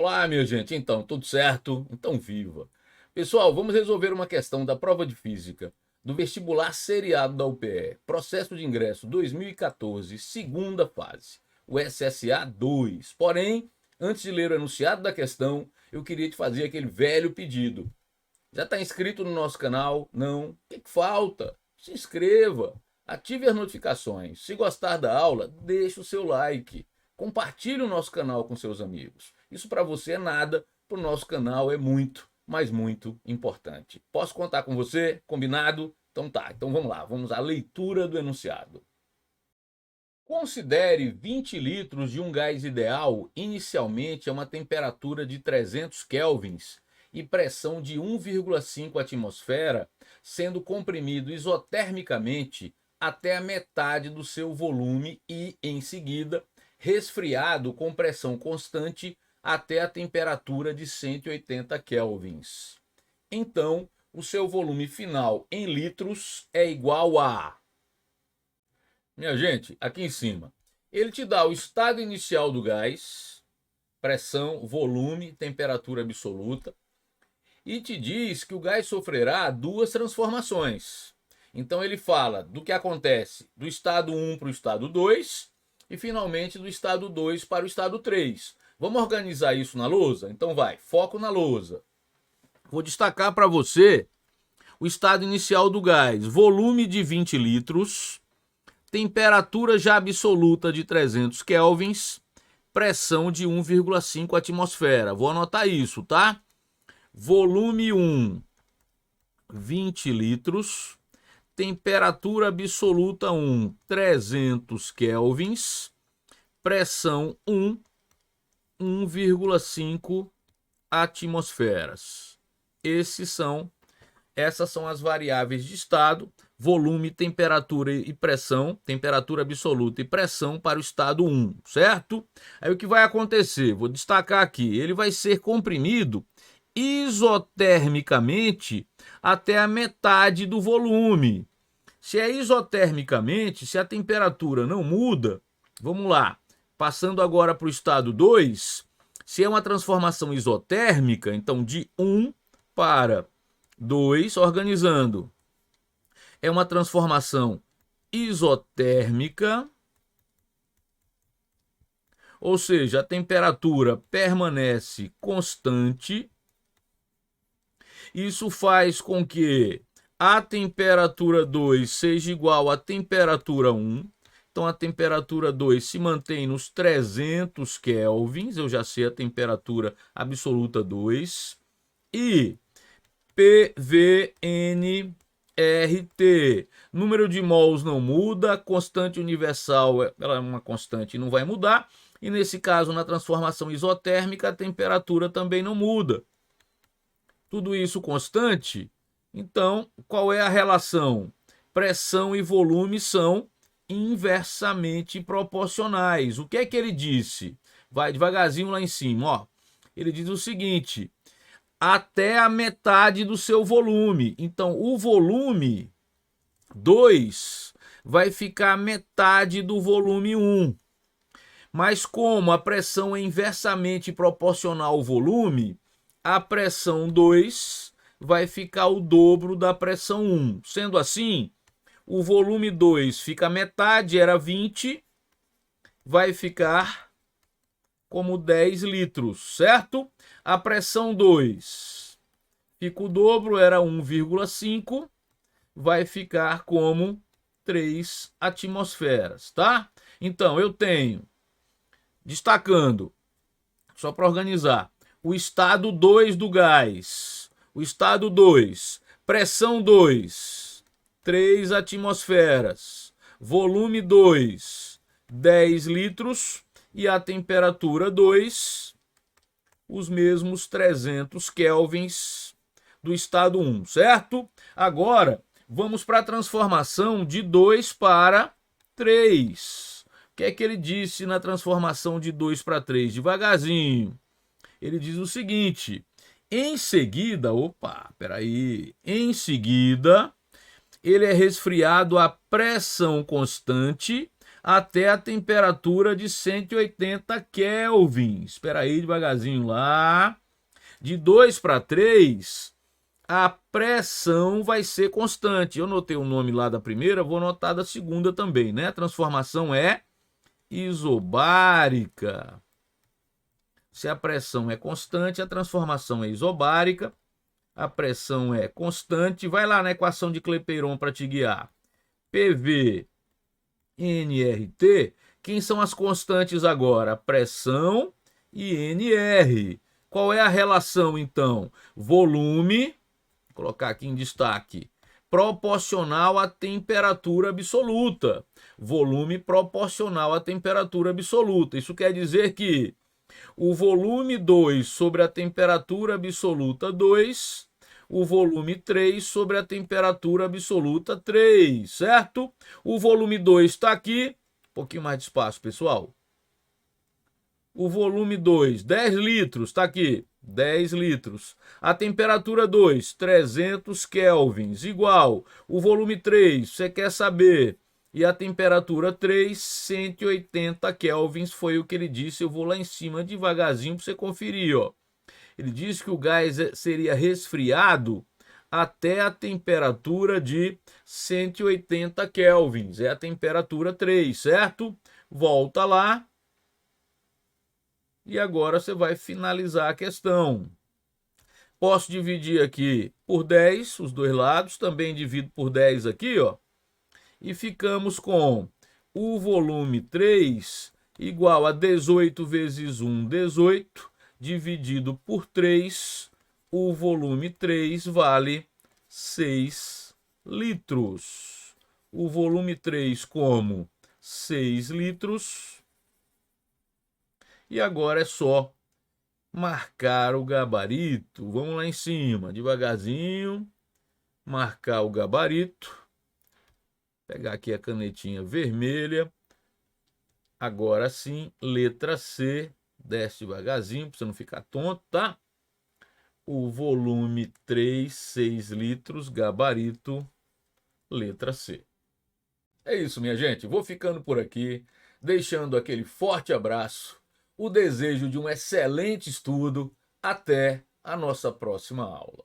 Olá, minha gente. Então, tudo certo? Então, viva. Pessoal, vamos resolver uma questão da prova de física do vestibular seriado da UPE, processo de ingresso 2014, segunda fase, o SSA 2. Porém, antes de ler o enunciado da questão, eu queria te fazer aquele velho pedido. Já está inscrito no nosso canal? Não? O que falta? Se inscreva, ative as notificações. Se gostar da aula, deixe o seu like. Compartilhe o nosso canal com seus amigos. Isso para você é nada, para o nosso canal é muito, mas muito importante. Posso contar com você? Combinado? Então tá, então vamos lá, vamos à leitura do enunciado. Considere 20 litros de um gás ideal inicialmente a uma temperatura de 300 kelvins e pressão de 1,5 atmosfera, sendo comprimido isotermicamente até a metade do seu volume e, em seguida, resfriado com pressão constante até a temperatura de 180 kelvins. Então, o seu volume final em litros é igual a... Minha gente, aqui em cima, ele te dá o estado inicial do gás, pressão, volume, temperatura absoluta, e te diz que o gás sofrerá duas transformações. Então ele fala do que acontece do estado 1 para o estado 2 e finalmente do estado 2 para o estado 3. Vamos organizar isso na lousa? Então vai, foco na lousa. Vou destacar para você o estado inicial do gás, volume de 20 litros, temperatura já absoluta de 300 kelvins, pressão de 1,5 atmosfera. Vou anotar isso, tá? Volume 1, 20 litros, temperatura absoluta 1, 300 kelvins, pressão 1, 1,5 atmosferas. Essas são as variáveis de estado, volume, temperatura e pressão, temperatura absoluta e pressão para o estado 1, certo? Aí o que vai acontecer? Vou destacar aqui, ele vai ser comprimido isotermicamente até a metade do volume. Se é isotermicamente, se a temperatura não muda, vamos lá, passando agora para o estado 2, se é uma transformação isotérmica, então de 1 para 2, organizando, é uma transformação isotérmica, ou seja, a temperatura permanece constante. Isso faz com que a temperatura 2 seja igual à temperatura 1. Então a temperatura 2 se mantém nos 300 kelvins, eu já sei a temperatura absoluta 2. E PVNRT, número de mols não muda, constante universal ela é uma constante e não vai mudar. E nesse caso, na transformação isotérmica, a temperatura também não muda. Tudo isso constante. Então, qual é a relação? Pressão e volume são inversamente proporcionais. O que é que ele disse? Vai devagarzinho lá em cima, ó. Ele diz o seguinte: até a metade do seu volume. Então, o volume 2 vai ficar metade do volume 1. Mas como a pressão é inversamente proporcional ao volume, a pressão 2 vai ficar o dobro da pressão 1. Sendo assim, o volume 2 fica metade, era 20, vai ficar como 10 litros, certo? A pressão 2 fica o dobro, era 1,5, vai ficar como 3 atmosferas, tá? Então, eu tenho, destacando, só para organizar, o estado 2 do gás. O estado 2, pressão 2, 3 atmosferas. Volume 2, 10 litros. E a temperatura 2, os mesmos 300 kelvins do estado 1, certo? Agora, vamos para a transformação de 2 para 3. O que é que ele disse na transformação de 2 para 3? Devagarzinho. Ele diz o seguinte: em seguida, em seguida, ele é resfriado a pressão constante até a temperatura de 180 Kelvin. Espera aí devagarzinho lá. De 2 para 3, a pressão vai ser constante. Eu notei o nome lá da primeira, vou notar da segunda também, né? A transformação é isobárica. Se a pressão é constante, a transformação é isobárica. A pressão é constante. Vai lá na equação de Clapeyron para te guiar. PV, nRT. Quem são as constantes agora? Pressão e NR. Qual é a relação, então? Volume, vou colocar aqui em destaque, proporcional à temperatura absoluta. Volume proporcional à temperatura absoluta. Isso quer dizer que o volume 2 sobre a temperatura absoluta 2, o volume 3 sobre a temperatura absoluta 3, certo? O volume 2 está aqui, um pouquinho mais de espaço, pessoal. O volume 2, 10 litros, está aqui, 10 litros. A temperatura 2, 300 kelvins, igual. O volume 3, você quer saber. E a temperatura 3, 180 kelvins, foi o que ele disse. Eu vou lá em cima devagarzinho para você conferir, ó. Ele disse que o gás seria resfriado até a temperatura de 180 kelvins. É a temperatura 3, certo? Volta lá. E agora você vai finalizar a questão. Posso dividir aqui por 10, os dois lados. Também divido por 10 aqui, ó. E ficamos com o volume 3 igual a 18 vezes 1, 18, dividido por 3. O volume 3 vale 6 litros. O volume 3 como 6 litros. E agora é só marcar o gabarito. Vamos lá em cima, devagarzinho. Marcar o gabarito. Pegar aqui a canetinha vermelha. Agora sim, letra C. Desce devagarzinho para você não ficar tonto, tá? O volume 3, 6 litros, gabarito, letra C. É isso, minha gente. Vou ficando por aqui, deixando aquele forte abraço, o desejo de um excelente estudo. Até a nossa próxima aula.